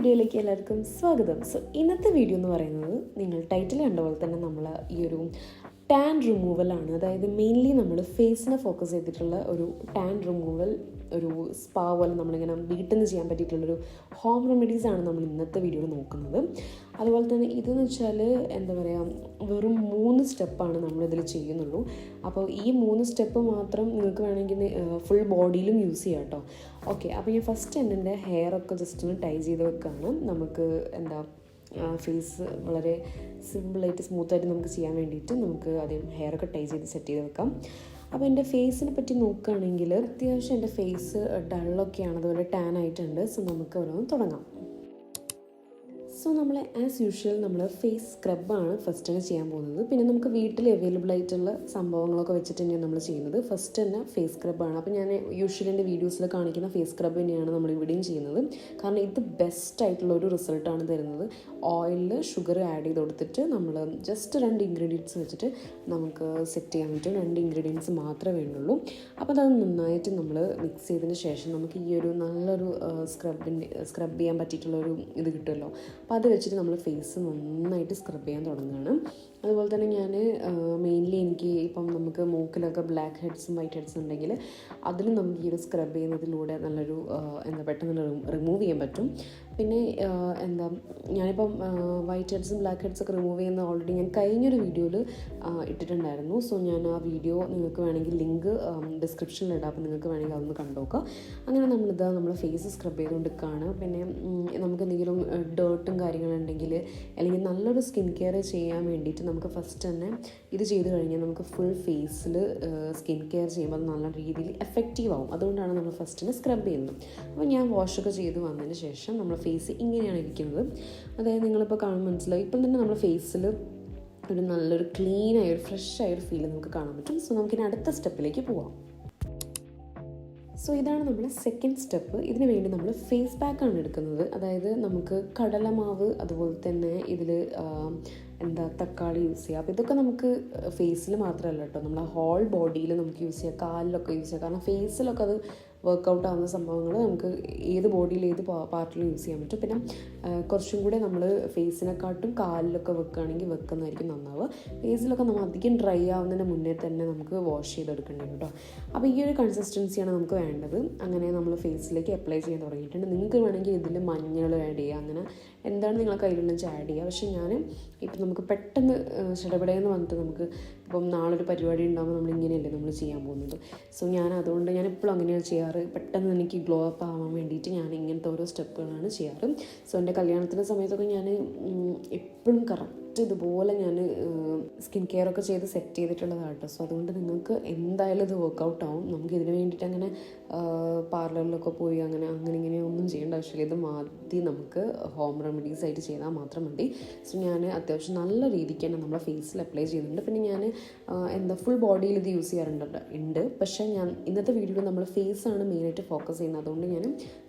വീഡിയോയിലേക്ക് എല്ലാവർക്കും സ്വാഗതം. സോ ഇന്നത്തെ വീഡിയോ എന്ന് പറയുന്നത് നിങ്ങൾ ടൈറ്റിൽ കണ്ട പോലെ തന്നെ നമ്മൾ ഈ ഒരു ടാൻ റിമൂവലാണ്. അതായത് മെയിൻലി നമ്മൾ ഫേസിനെ ഫോക്കസ് ചെയ്തിട്ടുള്ള ഒരു ടാൻ റിമൂവൽ, ഒരു സ്പാ പോലെ നമ്മളിങ്ങനെ വീട്ടിൽ നിന്ന് ചെയ്യാൻ പറ്റിയിട്ടുള്ളൊരു ഹോം റെമഡീസാണ് നമ്മൾ ഇന്നത്തെ വീഡിയോയിൽ നോക്കുന്നത്. അതുപോലെ തന്നെ ഇതെന്ന് വെച്ചാൽ എന്താ പറയുക, വെറും 3 സ്റ്റെപ്പാണ് നമ്മളിതിൽ ചെയ്യുന്നുള്ളൂ. അപ്പോൾ ഈ 3 സ്റ്റെപ്പ് മാത്രം നിങ്ങൾക്ക് വേണമെങ്കിൽ ഫുൾ ബോഡിയിലും യൂസ് ചെയ്യാം കേട്ടോ. ഓക്കെ, അപ്പോൾ ഞാൻ ഫസ്റ്റ് എൻ്റെ ഹെയറൊക്കെ ജസ്റ്റ് ഒന്ന് ടൈ ചെയ്ത് വെക്കുകയാണ്. നമുക്ക് ഫേസ് വളരെ സിമ്പിളായിട്ട് സ്മൂത്തായിട്ട് നമുക്ക് ചെയ്യാൻ വേണ്ടിയിട്ട് നമുക്ക് ആദ്യം ഹെയറൊക്കെ ടൈ ചെയ്ത് സെറ്റ് ചെയ്ത് വെക്കാം. അപ്പോൾ എൻ്റെ ഫേസിനെ പറ്റി നോക്കുകയാണെങ്കിൽ അത്യാവശ്യം എൻ്റെ ഫേസ് ഡള്ളൊക്കെയാണ്, അതുപോലെ ടാൻ ആയിട്ടുണ്ട്. സോ നമുക്ക് ഓരോന്ന് തുടങ്ങാം. സോ നമ്മൾ ആസ് യൂഷ്വൽ നമ്മൾ ഫേസ് സ്ക്രബാണ് ഫസ്റ്റ് തന്നെ ചെയ്യാൻ പോകുന്നത്. പിന്നെ നമുക്ക് വീട്ടിൽ അവൈലബിൾ ആയിട്ടുള്ള സംഭവങ്ങളൊക്കെ വെച്ചിട്ട് തന്നെയാണ് നമ്മൾ ചെയ്യുന്നത്. ഫസ്റ്റ് തന്നെ ഫേസ് സ്ക്രബാണ്. അപ്പോൾ ഞാൻ യൂഷ്വലി എൻ്റെ വീഡിയോസിൽ കാണിക്കുന്ന ഫേസ് സ്ക്രബ് തന്നെയാണ് നമ്മൾ ഇവിടെയും ചെയ്യുന്നത്. കാരണം ഇത് ബെസ്റ്റ് ആയിട്ടുള്ള ഒരു റിസൾട്ടാണ് തരുന്നത്. ഓയിലിൽ ഷുഗർ ആഡ് ചെയ്ത് കൊടുത്തിട്ട് നമ്മൾ ജസ്റ്റ് 2 ഇൻഗ്രീഡിയൻസ് വെച്ചിട്ട് നമുക്ക് സെറ്റ് ചെയ്യാൻ പറ്റും. 2 ഇൻഗ്രീഡിയൻസ് മാത്രമേ വേണ്ടുള്ളൂ. അപ്പോൾ അത് നന്നായിട്ട് നമ്മൾ മിക്സ് ചെയ്തതിന് ശേഷം നമുക്ക് ഈ ഒരു നല്ലൊരു സ്ക്രബ് ചെയ്യാൻ പറ്റിയിട്ടുള്ളൊരു ഇത് കിട്ടുമല്ലോ. അപ്പോൾ അത് വെച്ചിട്ട് നമ്മൾ ഫേസ് നന്നായിട്ട് സ്ക്രബ് ചെയ്യാൻ തുടങ്ങുകയാണ്. അതുപോലെ തന്നെ ഞാൻ മെയിൻലി എനിക്ക് ഇപ്പം നമുക്ക് മൂക്കിലൊക്കെ ബ്ലാക്ക് ഹെഡ്സും വൈറ്റ് ഹെഡ്സും ഉണ്ടെങ്കിൽ അതിലും നമുക്ക് ഈ ഒരു സ്ക്രബ് ചെയ്യുന്നതിലൂടെ നല്ലൊരു പെട്ടെന്ന് റിമൂവ് ചെയ്യാൻ പറ്റും. പിന്നെ ഞാനിപ്പം വൈറ്റ് ഹെഡ്സും ബ്ലാക്ക് ഹെഡ്സൊക്കെ റിമൂവ് ചെയ്യുന്ന ഓൾറെഡി ഞാൻ കഴിഞ്ഞൊരു വീഡിയോയിൽ ഇട്ടിട്ടുണ്ടായിരുന്നു. സോ ഞാൻ ആ വീഡിയോ നിങ്ങൾക്ക് വേണമെങ്കിൽ ലിങ്ക് ഡിസ്ക്രിപ്ഷനിൽ ഇടാം. അപ്പോൾ നിങ്ങൾക്ക് വേണമെങ്കിൽ അതൊന്ന് കണ്ടുനോക്കാം. അങ്ങനെ നമ്മൾ ഫേസ് സ്ക്രബ് ചെയ്തുകൊണ്ടിരിക്കുകയാണ്. പിന്നെ നമുക്ക് എന്തെങ്കിലും ഡേർട്ടും കാര്യങ്ങളുണ്ടെങ്കിൽ അല്ലെങ്കിൽ നല്ലൊരു സ്കിൻ കെയർ ചെയ്യാൻ വേണ്ടിയിട്ട് നമുക്ക് ഫസ്റ്റ് തന്നെ ഇത് ചെയ്ത് കഴിഞ്ഞാൽ നമുക്ക് ഫുൾ ഫേസിൽ സ്കിൻ കെയർ ചെയ്യുമ്പോൾ അത് നല്ല രീതിയിൽ എഫക്റ്റീവ് ആവും. അതുകൊണ്ടാണ് നമ്മൾ ഫസ്റ്റ് തന്നെ സ്ക്രബ് ചെയ്യുന്നത്. അപ്പോൾ ഞാൻ വാഷൊക്കെ ചെയ്ത് വന്നതിന് ശേഷം നമ്മൾ ഫേസ് ഇങ്ങനെയാണ് ഇരിക്കുന്നത്. അതായത് നിങ്ങളിപ്പോൾ കാണുമ്പോൾ മനസ്സിലാവും, ഇപ്പം തന്നെ നമ്മുടെ ഫേസിൽ ഒരു നല്ലൊരു ക്ലീനായ ഒരു ഫ്രഷ് ആയൊരു ഫീൽ നമുക്ക് കാണാൻ പറ്റും. സോ നമുക്കിനി അടുത്ത സ്റ്റെപ്പിലേക്ക് പോവാം. സോ ഇതാണ് നമ്മുടെ സെക്കൻഡ് സ്റ്റെപ്പ്. ഇതിന് വേണ്ടി നമ്മൾ ഫേസ് പാക്കാണ് എടുക്കുന്നത്. അതായത് നമുക്ക് കടലമാവ്, അതുപോലെ തന്നെ ഇതിൽ തക്കാളി യൂസ് ചെയ്യുക. അപ്പോൾ ഇതൊക്കെ നമുക്ക് ഫേസിൽ മാത്രമല്ല കേട്ടോ, നമ്മളെ ഹോൾ ബോഡിയിൽ നമുക്ക് യൂസ് ചെയ്യാം, കാലിലൊക്കെ യൂസ് ചെയ്യാം. കാരണം ഫേസിലൊക്കെ അത് വർക്കൗട്ട് ആവുന്ന സംഭവങ്ങൾ നമുക്ക് ഏത് ബോഡിയിൽ ഏത് പാർട്ടിലും യൂസ് ചെയ്യാൻ പറ്റും. പിന്നെ കുറച്ചും കൂടെ നമ്മൾ ഫേസിനെക്കാട്ടും കാലിലൊക്കെ വെക്കുകയാണെങ്കിൽ വെക്കുന്നതായിരിക്കും നന്നാവുക. ഫേസിലൊക്കെ നമ്മൾ അധികം ഡ്രൈ ആവുന്നതിന് മുന്നേ തന്നെ നമുക്ക് വാഷ് ചെയ്തെടുക്കേണ്ടി വരും കേട്ടോ. അപ്പോൾ ഈ ഒരു കൺസിസ്റ്റൻസിയാണ് നമുക്ക് വേണ്ടത്. അങ്ങനെ നമ്മൾ ഫേസിലേക്ക് അപ്ലൈ ചെയ്യാൻ തുടങ്ങിയിട്ടുണ്ട്. നിങ്ങൾക്ക് വേണമെങ്കിൽ ഇതിൽ മഞ്ഞൾ ആഡ് ചെയ്യുക, അങ്ങനെ എന്താണ് നിങ്ങളെ കയ്യിലുള്ള ആഡ് ചെയ്യുക. പക്ഷേ ഞാൻ ഇപ്പം നമുക്ക് പെട്ടെന്ന് ചടപടയെന്ന് വന്നിട്ട് നമുക്ക് ഇപ്പം നാളൊരു പരിപാടി ഉണ്ടാകുമ്പോൾ നമ്മളിങ്ങനെയല്ലേ നമ്മൾ ചെയ്യാൻ പോകുന്നത്. സോ അതുകൊണ്ട് ഞാൻ എപ്പോഴും അങ്ങനെയാണ് ചെയ്യാറ്. പെട്ടെന്ന് എനിക്ക് ഗ്ലോ അപ്പ് ആവാൻ വേണ്ടിയിട്ട് ഞാൻ ഇങ്ങനത്തെ ഓരോ സ്റ്റെപ്പുകളാണ് ചെയ്യാറ്. സോ എൻ്റെ കല്യാണത്തിൻ്റെ സമയത്തൊക്കെ ഞാൻ എപ്പോഴും കറക്റ്റ് ഇതുപോലെ ഞാൻ സ്കിൻ കെയർ ഒക്കെ ചെയ്ത് സെറ്റ് ചെയ്തിട്ടുള്ളതാണ് കേട്ടോ. സോ അതുകൊണ്ട് നിങ്ങൾക്ക് എന്തായാലും ഇത് വർക്കൗട്ട് ആവും. നമുക്ക് ഇതിന് വേണ്ടിയിട്ട് അങ്ങനെ പാർലറിലൊക്കെ പോയി അങ്ങനെ ഇങ്ങനെ ഒന്നും ചെയ്യേണ്ട ആവശ്യമില്ല. ഇത് മാറ്റി നമുക്ക് ഹോം റെമഡീസ് ആയിട്ട് ചെയ്താൽ മാത്രം മതി. സോ ഞാൻ അത്യാവശ്യം നല്ല രീതിക്ക് തന്നെ നമ്മുടെ ഫേസിൽ അപ്ലൈ ചെയ്യുന്നുണ്ട്. പിന്നെ ഞാൻ ഫുൾ ബോഡിയിൽ ഇത് യൂസ് ചെയ്യാറുണ്ട്. പക്ഷേ ഞാൻ ഇന്നത്തെ വീഡിയോയിൽ നമ്മൾ ഫേസാണ് മെയിനായിട്ട് ഫോക്കസ് ചെയ്യുന്നത്. അതുകൊണ്ട് ഞാൻ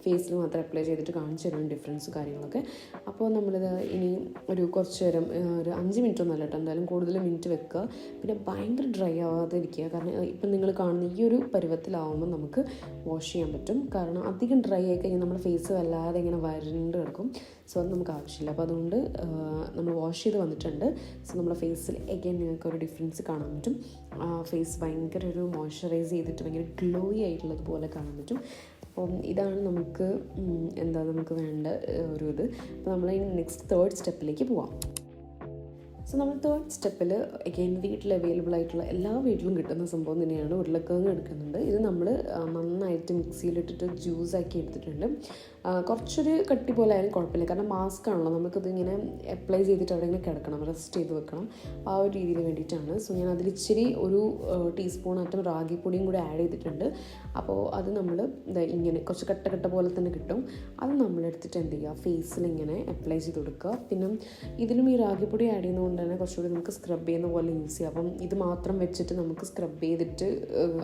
ഫേസിൽ മാത്രം അപ്ലൈ ചെയ്തിട്ട് കാണിച്ചു തരുന്ന ഡിഫറൻസ് കാര്യങ്ങളൊക്കെ. അപ്പോൾ നമ്മളിത് ഇനി ഒരു കുറച്ച് നേരം ഒരു 5 മിനിറ്റ് ഒന്നും അല്ല കേട്ടോ, എന്തായാലും കൂടുതൽ മിനിറ്റ് വെക്കുക. പിന്നെ ഭയങ്കര ഡ്രൈ ആവാതെ ഇരിക്കുക. കാരണം ഇപ്പം നിങ്ങൾ കാണുന്ന ഈ ഒരു പരുവത്തിലാവുമ്പോൾ നമുക്ക് വാഷ് ചെയ്യാൻ പറ്റും. കാരണം അധികം ഡ്രൈ ആയി കഴിഞ്ഞാൽ നമ്മുടെ ഫേസ് വല്ലാതെ ഇങ്ങനെ വരണ്ട് കിടക്കും. സോ അത് നമുക്ക് ആവശ്യമില്ല. അപ്പോൾ അതുകൊണ്ട് നമ്മൾ വാഷ് ചെയ്ത് വന്നിട്ടുണ്ട്. സോ നമ്മുടെ ഫേസിൽ എഗെയിൻ നിങ്ങൾക്ക് ഒരു ഡിഫറൻസ് കാണാൻ പറ്റും. ഫേസ് ഭയങ്കര ഒരു മോയ്സ്ചറൈസ് ചെയ്തിട്ട് ഭയങ്കര ഗ്ലോയി ആയിട്ടുള്ളതുപോലെ കാണാൻ പറ്റും. അപ്പം ഇതാണ് നമുക്ക് നമുക്ക് വേണ്ട ഒരു ഇത്. അപ്പോൾ നമ്മൾ നെക്സ്റ്റ് 3rd സ്റ്റെപ്പിലേക്ക് പോവാം. സോ നമ്മൾ 3rd സ്റ്റെപ്പിൽ അഗെയിൻ വീട്ടിൽ അവൈലബിൾ ആയിട്ടുള്ള എല്ലാ വീട്ടിലും കിട്ടുന്ന സംഭവം തന്നെയാണ് ഉരുളക്കിഴങ്ങ് എടുക്കുന്നുണ്ട്. ഇത് നമ്മൾ നന്നായിട്ട് മിക്സിയിലിട്ടിട്ട് ജ്യൂസാക്കി എടുത്തിട്ടുണ്ട്. കുറച്ചൊരു കട്ടി പോലെ ആയാലും കുഴപ്പമില്ല, കാരണം മാസ്ക് ആണല്ലോ, നമുക്കിത് ഇങ്ങനെ അപ്ലൈ ചെയ്തിട്ട് അവിടെ ഇങ്ങനെ കിടക്കണം, റെസ്റ്റ് ചെയ്ത് വെക്കണം. അപ്പോൾ ആ ഒരു രീതിയിൽ വേണ്ടിയിട്ടാണ്. സോ ഞാൻ അതിൽ ഇച്ചിരി ഒരു ടീസ്പൂണാറ്റം റാഗിപ്പൊടിയും കൂടി ആഡ് ചെയ്തിട്ടുണ്ട്. അപ്പോൾ അത് നമ്മൾ ഇങ്ങനെ കുറച്ച് കട്ട പോലെ തന്നെ കിട്ടും. അത് നമ്മളെടുത്തിട്ട് എന്ത് ചെയ്യുക, ഫേസിൽ ഇങ്ങനെ അപ്ലൈ ചെയ്ത് കൊടുക്കുക. പിന്നെ ഇതിലും ഈ റാഗിപ്പൊടി ആഡ് ചെയ്യുന്നതുകൊണ്ട് തന്നെ കുറച്ചുകൂടി നമുക്ക് സ്ക്രബ് ചെയ്യുന്ന പോലെ യൂസ് ചെയ്യാം. അപ്പം ഇത് മാത്രം വെച്ചിട്ട് നമുക്ക് സ്ക്രബ് ചെയ്തിട്ട്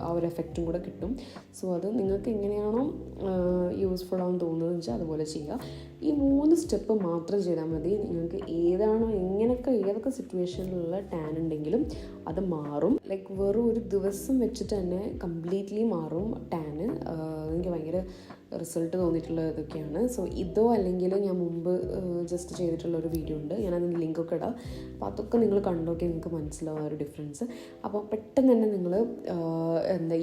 ആ ഒരു എഫക്റ്റും കൂടെ കിട്ടും. സോ അത് നിങ്ങൾക്ക് എങ്ങനെയാണോ യൂസ്ഫുൾ ആണെന്ന് തോന്നുന്നത് വെച്ചാൽ അതുപോലെ ചെയ്യുക. ഈ 3 സ്റ്റെപ്പ് മാത്രം ചെയ്താൽ മതി. നിങ്ങൾക്ക് ഏതൊക്കെ സിറ്റുവേഷനിലുള്ള ടാൻ ഉണ്ടെങ്കിലും അത് മാറും. വെറും ഒരു ദിവസം വെച്ചിട്ട് തന്നെ കംപ്ലീറ്റ്ലി മാറും ടാന്. എനിക്ക് ഭയങ്കര റിസൾട്ട് തോന്നിയിട്ടുള്ള ഇതൊക്കെയാണ്. സോ ഇതോ അല്ലെങ്കിൽ ഞാൻ മുമ്പ് ജസ്റ്റ് ചെയ്തിട്ടുള്ള ഒരു വീഡിയോ ഉണ്ട്, ഞാനതിൻ്റെ ലിങ്കൊക്കെ ഇടാം. അപ്പോൾ അതൊക്കെ നിങ്ങൾ കണ്ടോക്കെ നിങ്ങൾക്ക് മനസ്സിലാവും ആ ഒരു ഡിഫറൻസ്. അപ്പോൾ പെട്ടെന്ന് തന്നെ നിങ്ങൾ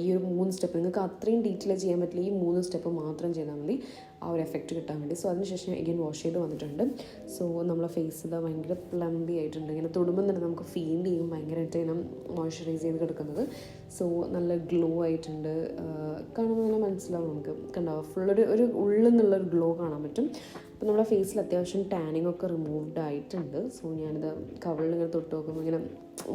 ഈ ഒരു 3 സ്റ്റെപ്പ്, നിങ്ങൾക്ക് അത്രയും ഡീറ്റെയിൽ ചെയ്യാൻ പറ്റില്ല, ഈ 3 സ്റ്റെപ്പ് മാത്രം ചെയ്താൽ മതി ആ ഒരു എഫക്റ്റ് കിട്ടാൻ വേണ്ടി. സോ അതിനുശേഷം എഗെയിൻ വാഷ് ചെയ്ത് വന്നിട്ടുണ്ട്. സോ നമ്മളെ ഫേസ് ഇതാ ഭയങ്കര പ്ലംബി ആയിട്ടുണ്ട്. ഇങ്ങനെ തൊടുമ്പം തന്നെ നമുക്ക് ഫീൽ ചെയ്യും ഭയങ്കരമായിട്ട് ഇങ്ങനെ മോയ്സ്ചറൈസ് ചെയ്ത് കിടക്കുന്നത്. സോ നല്ല ഗ്ലോ ആയിട്ടുണ്ട്, കാണുമ്പോൾ തന്നെ മനസ്സിലാവും നമുക്ക്, കണ്ടാവും ഫുള്ളൊരു ഉള്ളിൽ നിന്നുള്ളൊരു ഗ്ലോ കാണാൻ പറ്റും. അപ്പോൾ നമ്മുടെ ഫേസിൽ അത്യാവശ്യം ടാനിങ് ഒക്കെ റിമൂവ്ഡ് ആയിട്ടുണ്ട്. സോ ഞാനിത് കവളിൽ ഇങ്ങനെ തൊട്ട് നോക്കുമ്പോൾ ഇങ്ങനെ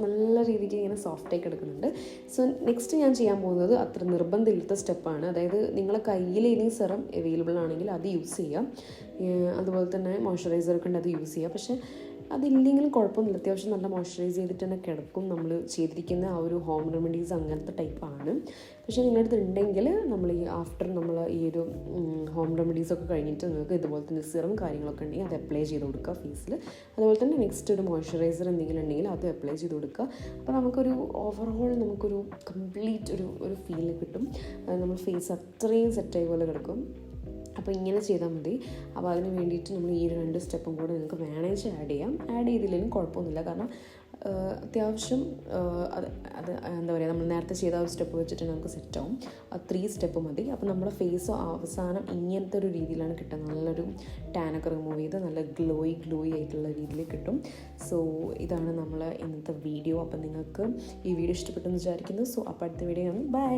നല്ല രീതിക്ക് ഇങ്ങനെ സോഫ്റ്റായി കിടക്കുന്നുണ്ട്. സോ നെക്സ്റ്റ് ഞാൻ ചെയ്യാൻ പോകുന്നത് അത്ര നിർബന്ധമില്ലാത്ത സ്റ്റെപ്പാണ്. അതായത് നിങ്ങളെ കയ്യിൽ ഇനി സെറം അവൈലബിൾ ആണെങ്കിൽ അത് യൂസ് ചെയ്യാം, അതുപോലെ തന്നെ മോയ്സ്ചറൈസറൊക്കെ ഉണ്ട് അത് യൂസ് ചെയ്യുക. പക്ഷേ അതില്ലെങ്കിലും കുഴപ്പമൊന്നുമില്ല, അത്യാവശ്യം നല്ല മോയ്സ്ചറൈസ് ചെയ്തിട്ട് തന്നെ കിടക്കും. നമ്മൾ ചെയ്തിരിക്കുന്ന ആ ഒരു ഹോം റെമഡീസ് അങ്ങനത്തെ ടൈപ്പാണ്. പക്ഷേ നിങ്ങളുടെ അടുത്ത് ഉണ്ടെങ്കിൽ നമ്മൾ ഈ ആഫ്റ്റർ നമ്മൾ ഈ ഒരു ഹോം റെമഡീസൊക്കെ കഴിഞ്ഞിട്ട് നിങ്ങൾക്ക് ഇതുപോലെ തന്നെ സിറം കാര്യങ്ങളൊക്കെ ഉണ്ടെങ്കിൽ അത് അപ്ലൈ ചെയ്ത് കൊടുക്കുക ഫേസിൽ. അതുപോലെ തന്നെ നെക്സ്റ്റ് ഒരു മോയ്സ്ചറൈസർ എന്തെങ്കിലും ഉണ്ടെങ്കിൽ അത് അപ്ലൈ ചെയ്ത് കൊടുക്കുക. അപ്പോൾ നമുക്കൊരു ഓവറോൾ നമുക്കൊരു കംപ്ലീറ്റ് ഒരു ഫീൽ കിട്ടും. നമ്മൾ ഫേസ് അത്രയും സെറ്റായി പോലെ കിടക്കും. അപ്പോൾ ഇങ്ങനെ ചെയ്താൽ മതി. അപ്പോൾ അതിന് വേണ്ടിയിട്ട് നമ്മൾ ഈ 2 സ്റ്റെപ്പും കൂടെ നിങ്ങൾക്ക് വേണമെങ്കിൽ ആഡ് ചെയ്തില്ലെങ്കിലും കുഴപ്പമൊന്നുമില്ല. കാരണം അത്യാവശ്യം അത് എന്താ പറയുക, നമ്മൾ നേരത്തെ ചെയ്ത ഒരു സ്റ്റെപ്പ് വെച്ചിട്ട് നമുക്ക് സെറ്റാവും. 3 സ്റ്റെപ്പ് മതി. അപ്പോൾ നമ്മുടെ ഫേസ് അവസാനം ഇങ്ങനത്തെ ഒരു രീതിയിലാണ് കിട്ടുക, നല്ലൊരു ടാനൊക്കെ റിമൂവ് ചെയ്ത് നല്ല ഗ്ലോയി ആയിട്ടുള്ള രീതിയിൽ കിട്ടും. സോ ഇതാണ് നമ്മൾ ഇന്നത്തെ വീഡിയോ. അപ്പം നിങ്ങൾക്ക് ഈ വീഡിയോ ഇഷ്ടപ്പെട്ടെന്ന് വിചാരിക്കുന്നു. സോ അപ്പോൾ അടുത്ത വീഡിയോ ആണ്. ബൈ.